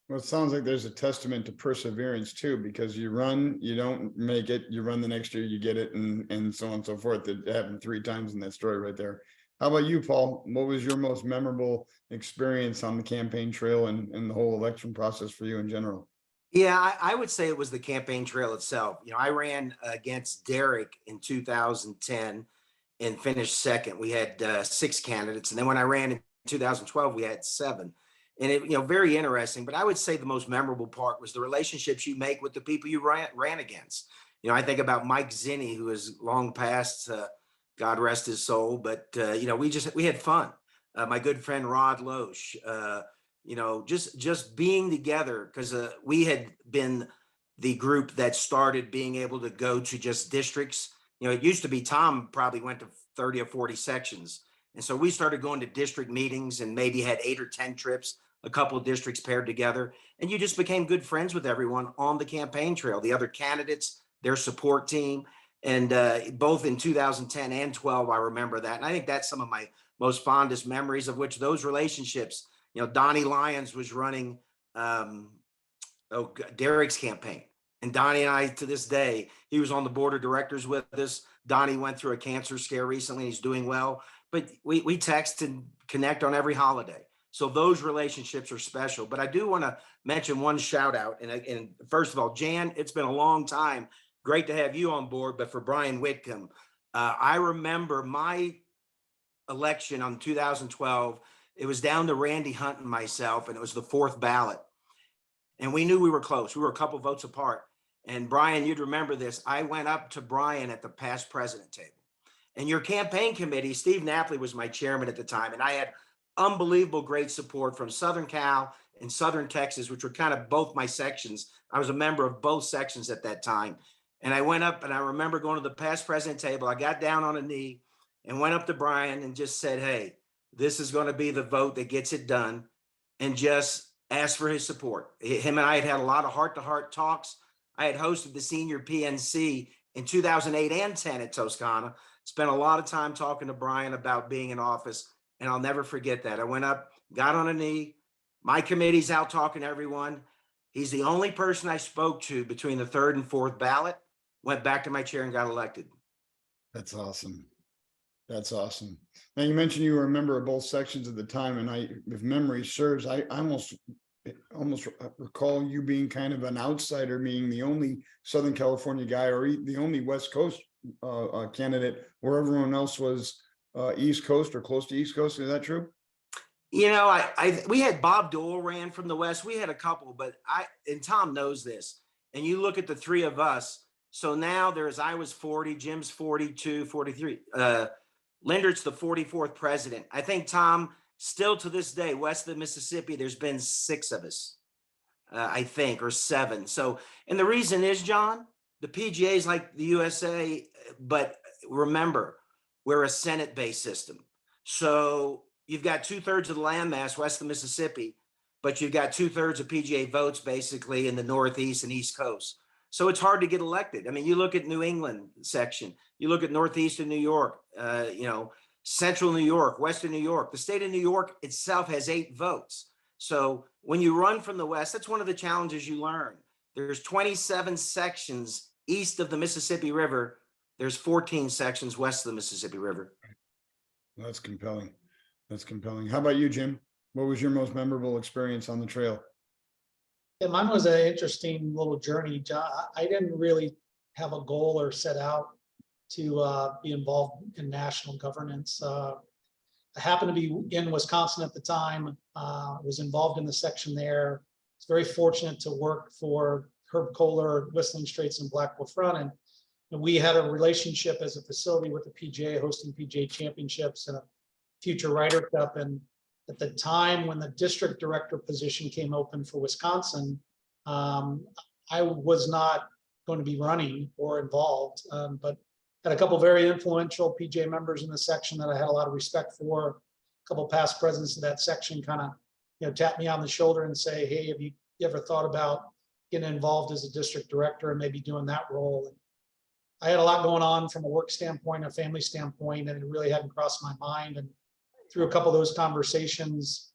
Well, it sounds like there's a testament to perseverance too, because you run, you don't make it, you run the next year, you get it, and so on and so forth. It happened 3 times in that story right there. How about you, Paul? What was your most memorable experience on the campaign trail and the whole election process for you in general? Yeah, I would say it was the campaign trail itself. I ran against Derek in 2010 and finished second. We had 6 candidates. And then when I ran in 2012, we had 7. And it, very interesting. But I would say the most memorable part was the relationships you make with the people you ran against. I think about Mike Zinni, who is long past, God rest his soul. But, we had fun. My good friend Rod Loesch, just being together, because we had been the group that started being able to go to just districts. It used to be Tom probably went to 30 or 40 sections. And so we started going to district meetings and maybe had 8 or 10 trips, a couple of districts paired together. And you just became good friends with everyone on the campaign trail, the other candidates, their support team. And both in 2010 and 12, I remember that. And I think that's some of my most fondest memories, of which those relationships, Donnie Lyons was running Derek's campaign. And Donnie and I, to this day, he was on the board of directors with us. Donnie went through a cancer scare recently. He's doing well. But we text and connect on every holiday. So those relationships are special. But I do want to mention one shout out. And first of all, Jan, it's been a long time. Great to have you on board. But for Brian Whitcomb, I remember my election on 2012. It was down to Randy Hunt and myself, and it was the 4th ballot. And we knew we were close. We were a couple votes apart. And Brian, you'd remember this. I went up to Brian at the past president table. And your campaign committee, Steve Napoli was my chairman at the time, and I had unbelievable great support from Southern Cal and Southern Texas, which were kind of both my sections. I was a member of both sections at that time. And I went up and I remember going to the past president table. I got down on a knee and went up to Brian and just said, hey, this is going to be the vote that gets it done, and just asked for his support. Him and I had had a lot of heart-to-heart talks. I had hosted the senior PNC in 2008 and 10 at Toscana. Spent a lot of time talking to Brian about being in office, and I'll never forget that. I went up, got on a knee. My committee's out talking to everyone. He's the only person I spoke to between the third and fourth ballot, went back to my chair and got elected. That's awesome. That's awesome. Now, you mentioned you were a member of both sections at the time, and if memory serves, I almost recall you being kind of an outsider, being the only Southern California guy, or the only West Coast candidate, where everyone else was East Coast or close to East Coast. Is that true? You know, we had Bob Dole ran from the West. We had a couple, but and Tom knows this. And you look at the three of us. So now I was 40, Jim's 42, 43. Lindert's the 44th president. I think, Tom, still to this day, west of the Mississippi, there's been 6 of us, I think, or 7. So, and the reason is, John, the PGA is like the USA, but remember, we're a Senate-based system. So you've got 2/3 of the landmass west of the Mississippi, but you've got 2/3 of PGA votes basically in the Northeast and East Coast. So it's hard to get elected. I mean, you look at New England section, you look at Northeastern New York, Central New York, Western New York. The state of New York itself has 8 votes. So when you run from the West, that's one of the challenges you learn. There's 27 sections east of the Mississippi River. There's 14 sections west of the Mississippi River. That's compelling. That's compelling. How about you, Jim? What was your most memorable experience on the trail? Yeah, mine was an interesting little journey, John. I didn't really have a goal or set out to be involved in national governance. I happened to be in Wisconsin at the time, was involved in the section there. I was very fortunate to work for Herb Kohler, Whistling Straits and Blackwell Front. And we had a relationship as a facility with the PGA, hosting PGA championships and a future Ryder Cup. And at the time when the district director position came open for Wisconsin, I was not going to be running or involved, but had a couple of very influential PGA members in the section that I had a lot of respect for. A couple of past presidents of that section kind of, tap me on the shoulder and say, hey, have you ever thought about getting involved as a district director and maybe doing that role? And I had a lot going on from a work standpoint, a family standpoint, and it really hadn't crossed my mind. And through a couple of those conversations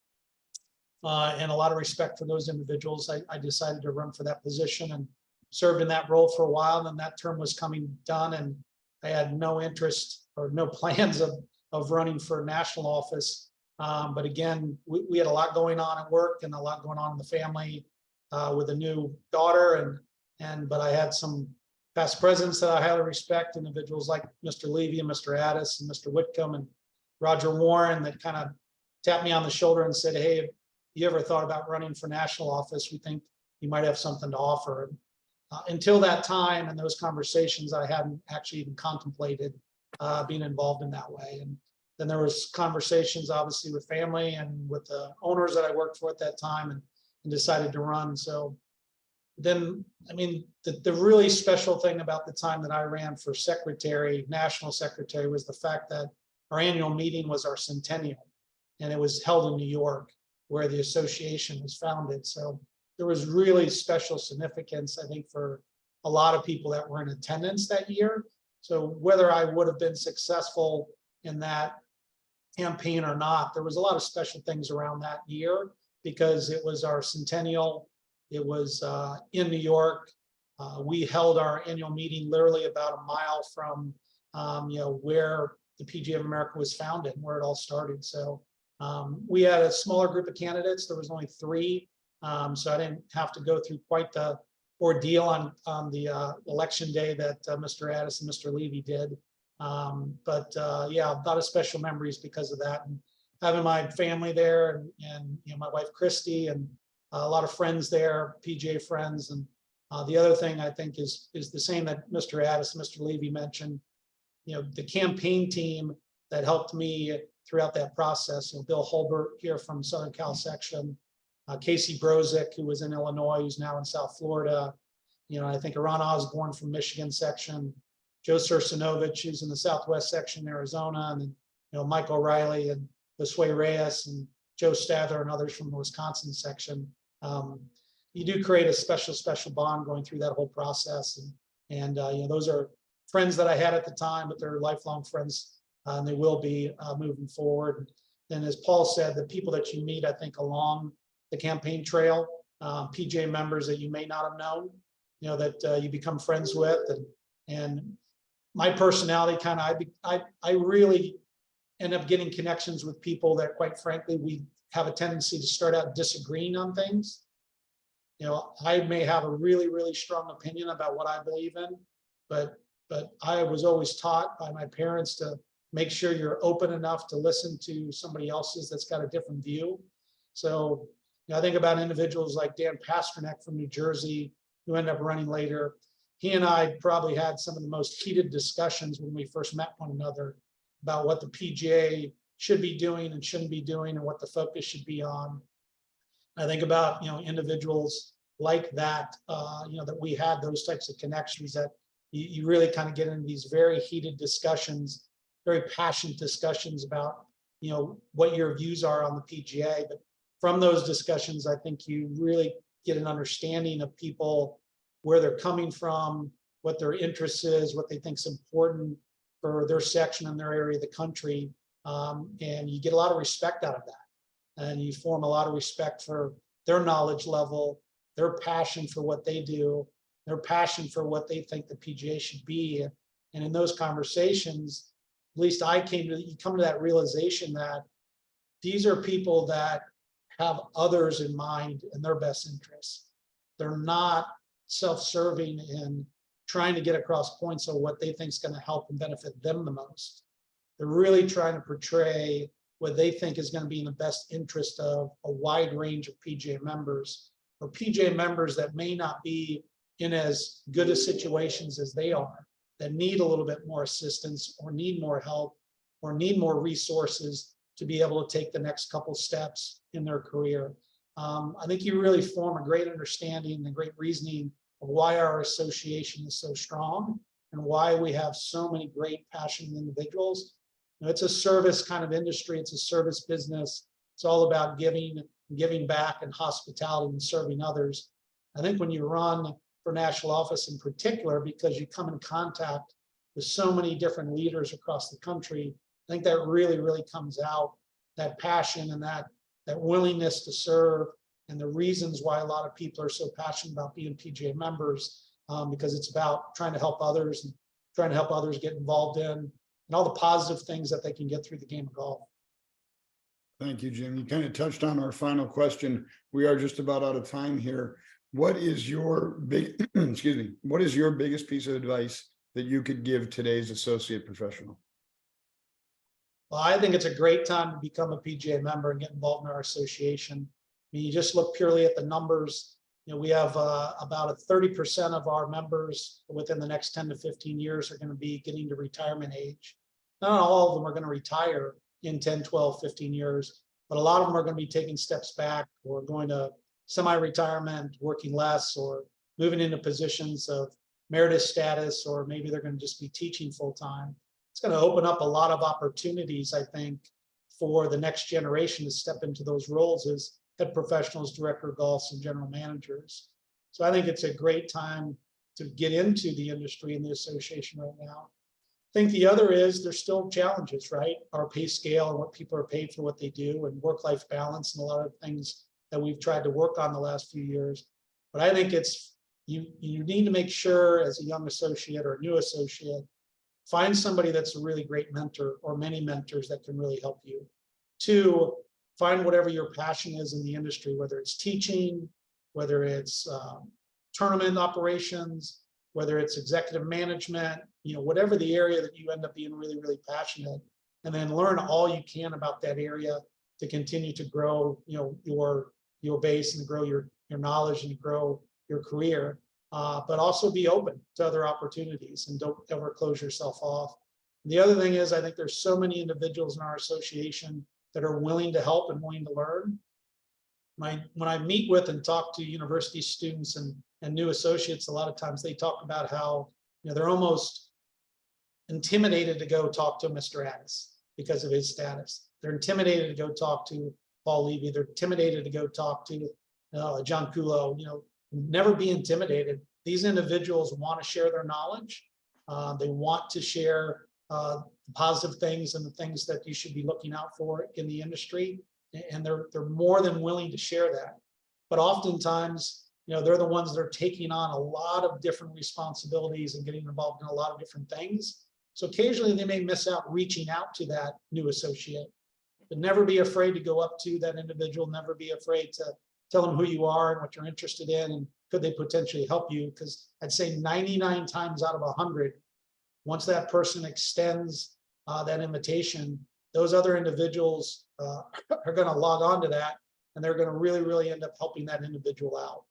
and a lot of respect for those individuals, I decided to run for that position and served in that role for a while. And then that term was coming done, and I had no interest or no plans of running for national office. But again, we had a lot going on at work and a lot going on in the family with a new daughter. But I had some past presidents that I highly respect, individuals like Mr. Levy and Mr. Addis and Mr. Whitcomb and Roger Warren, that kind of tapped me on the shoulder and said, hey, have you ever thought about running for national office? We think you might have something to offer. Until that time and those conversations, I hadn't actually even contemplated being involved in that way. And then there was conversations obviously with family and with the owners that I worked for at that time, and decided to run. So then, I mean, the really special thing about the time that I ran for secretary, national secretary, was the fact that our annual meeting was our centennial, and it was held in New York, where the association was founded. So there was really special significance, I think, for a lot of people that were in attendance that year. So whether I would have been successful in that campaign or not, there was a lot of special things around that year because it was our centennial. It was in New York. We held our annual meeting literally about a mile from where the PGA of America was founded and where it all started. So we had a smaller group of candidates. There was only 3. So I didn't have to go through quite the ordeal on the election day that Mr. Addis and Mr. Levy did. Yeah, a lot of special memories because of that. And having my family there and my wife, Christy, and a lot of friends there, PGA friends. And the other thing I think is the same that Mr. Addis and Mr. Levy mentioned. The campaign team that helped me throughout that process. You know, Bill Holbert here from Southern Cal section, Casey Brozick, who was in Illinois, who's now in South Florida. You know, I think Ron Osborne from Michigan section, Joe Sursinovich, who's in the Southwest section, Arizona, and then, you know, Mike O'Reilly and Josue Reyes and Joe Stather and others from the Wisconsin section. You do create a special bond going through that whole process. And you know, those are friends that I had at the time, but they're lifelong friends, and they will be moving forward. And as Paul said, the people that you meet, I think, along the campaign trail, PGA members that you may not have known, you know, that you become friends with. And my personality kind of, I really end up getting connections with people that, quite frankly, we have a tendency to start out disagreeing on things. You know, I may have a really strong opinion about what I believe in, but I was always taught by my parents to make sure you're open enough to listen to somebody else's that's got a different view. So, you know, I think about individuals like Dan Pasternak from New Jersey, who ended up running later. He and I probably had some of the most heated discussions when we first met one another about what the PGA should be doing and shouldn't be doing and what the focus should be on. I think about, you know, individuals like that, you know, that we had those types of connections that you really kind of get into these very heated discussions, very passionate discussions about, you know, what your views are on the PGA. But from those discussions, I think you really get an understanding of people, where they're coming from, what their interest is, what they think is important for their section and their area of the country. And you get a lot of respect out of that. And you form a lot of respect for their knowledge level, their passion for what they do, their passion for what they think the PGA should be. And in those conversations, at least you come to that realization that these are people that have others in mind and their best interests. They're not self-serving in trying to get across points of what they think is going to help and benefit them the most. They're really trying to portray what they think is going to be in the best interest of a wide range of PGA members, or PGA members that may not be in as good a situations as they are, that need a little bit more assistance or need more help or need more resources to be able to take the next couple steps in their career. I think you really form a great understanding and great reasoning of why our association is so strong and why we have so many great, passionate individuals. You know, it's a service kind of industry. It's a service business. It's all about giving back and hospitality and serving others. I think when you run for national office in particular, because you come in contact with so many different leaders across the country, I think that really comes out, that passion and that willingness to serve, and the reasons why a lot of people are so passionate about being PGA members, because it's about trying to help others and trying to help others get involved in, and all the positive things that they can get through the game of golf. Thank you, Jim. You kind of touched on our final question. We are just about out of time here. What is your what is your biggest piece of advice that you could give today's associate professional? Well, I think it's a great time to become a PGA member and get involved in our association. I mean, you just look purely at the numbers. You know, we have about 30% of our members within the next 10 to 15 years are going to be getting to retirement age. Not all of them are going to retire in 10, 12, 15 years, but a lot of them are going to be taking steps back or going to semi-retirement, working less, or moving into positions of emeritus status, or maybe they're going to just be teaching full time. It's going to open up a lot of opportunities, I think, for the next generation to step into those roles as head professionals, director of golf, and general managers. So I think it's a great time to get into the industry and the association right now. I think the other is there's still challenges, right? Our pay scale and what people are paid for what they do, and work-life balance, and a lot of things that we've tried to work on the last few years. But I think it's you need to make sure, as a young associate or a new associate, find somebody that's a really great mentor or many mentors that can really help you. 2, find whatever your passion is in the industry, whether it's teaching, whether it's tournament operations, whether it's executive management, you know, whatever the area that you end up being really passionate, and then learn all you can about that area to continue to grow, you know, your base and grow your knowledge and grow your career. But also be open to other opportunities and don't ever close yourself off. The other thing is, I think there's so many individuals in our association that are willing to help and willing to learn. When I meet with and talk to university students and new associates, a lot of times they talk about how, they're almost intimidated to go talk to Mr. Addis because of his status. They're intimidated to go talk to Paul Levy. They're intimidated to go talk to John Kulo. Never be intimidated. These individuals want to share their knowledge. They want to share the positive things and the things that you should be looking out for in the industry. And they're more than willing to share that. But oftentimes, they're the ones that are taking on a lot of different responsibilities and getting involved in a lot of different things. So occasionally they may miss out reaching out to that new associate, but never be afraid to go up to that individual. Never be afraid to tell them who you are and what you're interested in, and could they potentially help you? Because I'd say 99 times out of 100, once that person extends that invitation, those other individuals are going to log on to that, and they're going to really end up helping that individual out.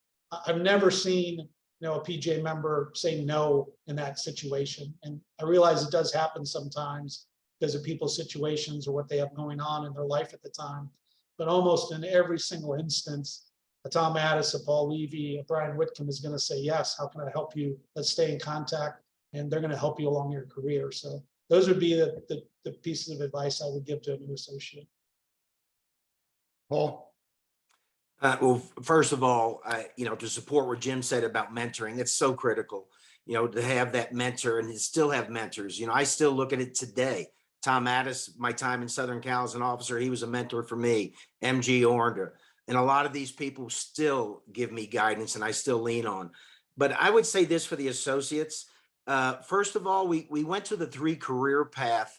I've never seen a PGA member say no in that situation, and I realize it does happen sometimes because of people's situations or what they have going on in their life at the time. But almost in every single instance, a Tom Addis, a Paul Levy, a Brian Whitcomb is going to say yes. How can I help you? Let's stay in contact, and they're going to help you along your career. So those would be the pieces of advice I would give to a new associate. Paul? Well, first of all, to support what Jim said about mentoring, it's so critical, to have that mentor and still have mentors. I still look at it today. Tom Addis, my time in Southern Cal as an officer, he was a mentor for me. MG Ornda, and a lot of these people still give me guidance, and I still lean on. But I would say this for the associates. First of all, we went to the 3 career path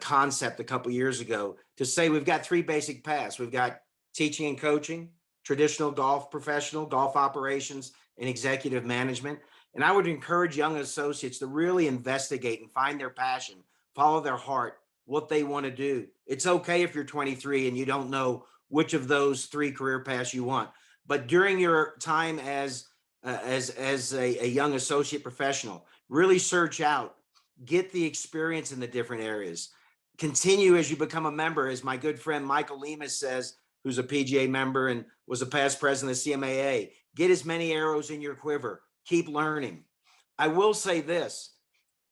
concept a couple years ago to say we've got 3 basic paths. We've got teaching and coaching, traditional golf professional, golf operations, and executive management. And I would encourage young associates to really investigate and find their passion, follow their heart, what they want to do. It's okay if you're 23 and you don't know which of those 3 career paths you want. But during your time as a young associate professional, really search out, get the experience in the different areas. Continue as you become a member, as my good friend Michael Lemus says, who's a PGA member and was a past president of CMAA. Get as many arrows in your quiver. Keep learning. I will say this.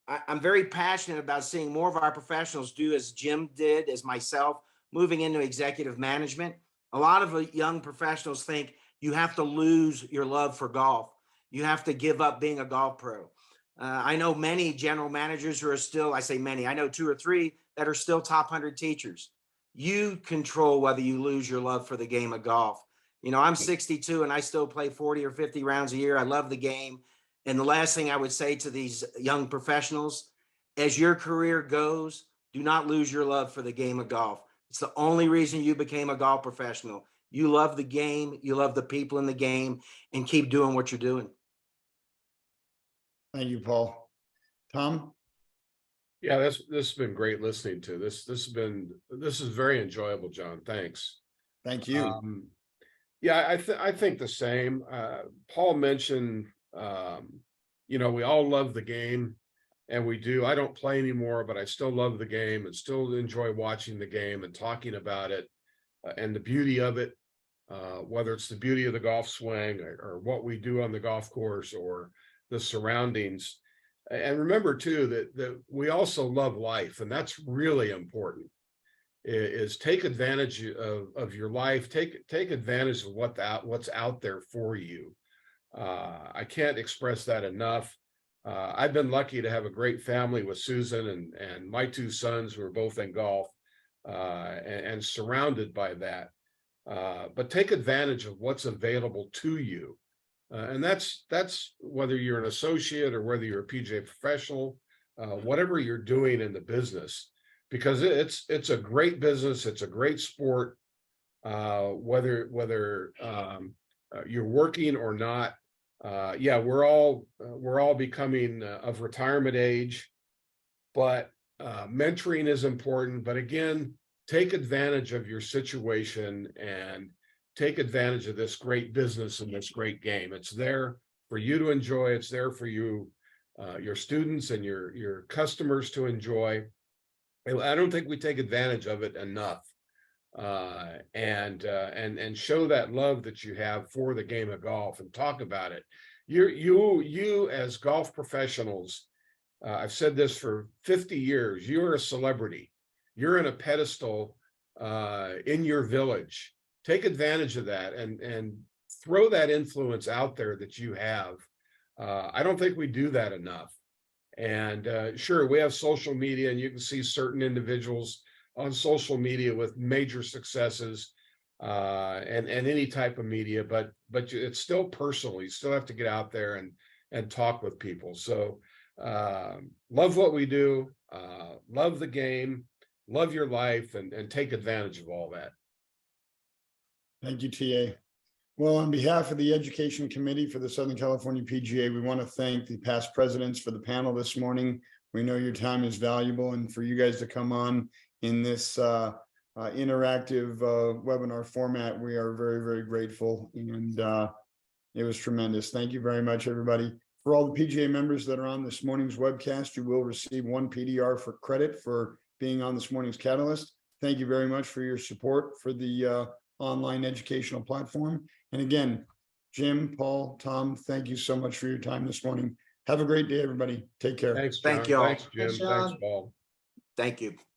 I'm very passionate about seeing more of our professionals do as Jim did, as myself, moving into executive management. A lot of young professionals think you have to lose your love for golf. You have to give up being a golf pro. I know many general managers who are still, I say many, I know 2 or 3 that are still top 100 teachers. You control whether you lose your love for the game of golf. I'm 62 and I still play 40 or 50 rounds a year. I love the game. And the last thing I would say to these young professionals, as your career goes, do not lose your love for the game of golf. It's the only reason you became a golf professional. You love the game, you love the people in the game, and keep doing what you're doing. Thank you, Paul. Tom? Yeah, this has been great listening to. This is very enjoyable, John. Thanks. Thank you. Yeah, I think the same. Paul mentioned, we all love the game, and we do. I don't play anymore, but I still love the game and still enjoy watching the game and talking about it and the beauty of it, whether it's the beauty of the golf swing or what we do on the golf course or the surroundings. And remember too that we also love life, and that's really important. Is take advantage of your life. Take advantage of what's out there for you. I can't express that enough. I've been lucky to have a great family with Susan and my 2 sons who are both in golf, and surrounded by that. But take advantage of what's available to you. And that's whether you're an associate or whether you're a PGA professional, whatever you're doing in the business, because it's a great business. It's a great sport, whether you're working or not. Yeah, we're all becoming of retirement age, but mentoring is important. But again, take advantage of your situation and take advantage of this great business and this great game. It's there for you to enjoy. It's there for you your students and your customers to enjoy. And I don't think we take advantage of it enough. And show that love that you have for the game of golf and talk about it. You as golf professionals, I've said this for 50 years, you're a celebrity. You're in a pedestal in your village. Take advantage of that and throw that influence out there that you have. I don't think we do that enough. And sure, we have social media, and you can see certain individuals on social media with major successes, and any type of media, but it's still personal. You still have to get out there and talk with people. So love what we do, love the game, love your life, and take advantage of all that. Thank you, TA. Well, on behalf of the Education Committee for the Southern California PGA, we want to thank the past presidents for the panel this morning. We know your time is valuable, and for you guys to come on in this interactive webinar format, we are very, very grateful, and it was tremendous. Thank you very much, everybody. For all the PGA members that are on this morning's webcast, you will receive 1 PDR for credit for being on this morning's Catalyst. Thank you very much for your support for the online educational platform. And again, Jim, Paul, Tom, thank you so much for your time this morning. Have a great day, everybody. Take care. Thanks, John. Thank you all. Thanks, Jim. Thanks, John. Thanks, Paul. Thank you.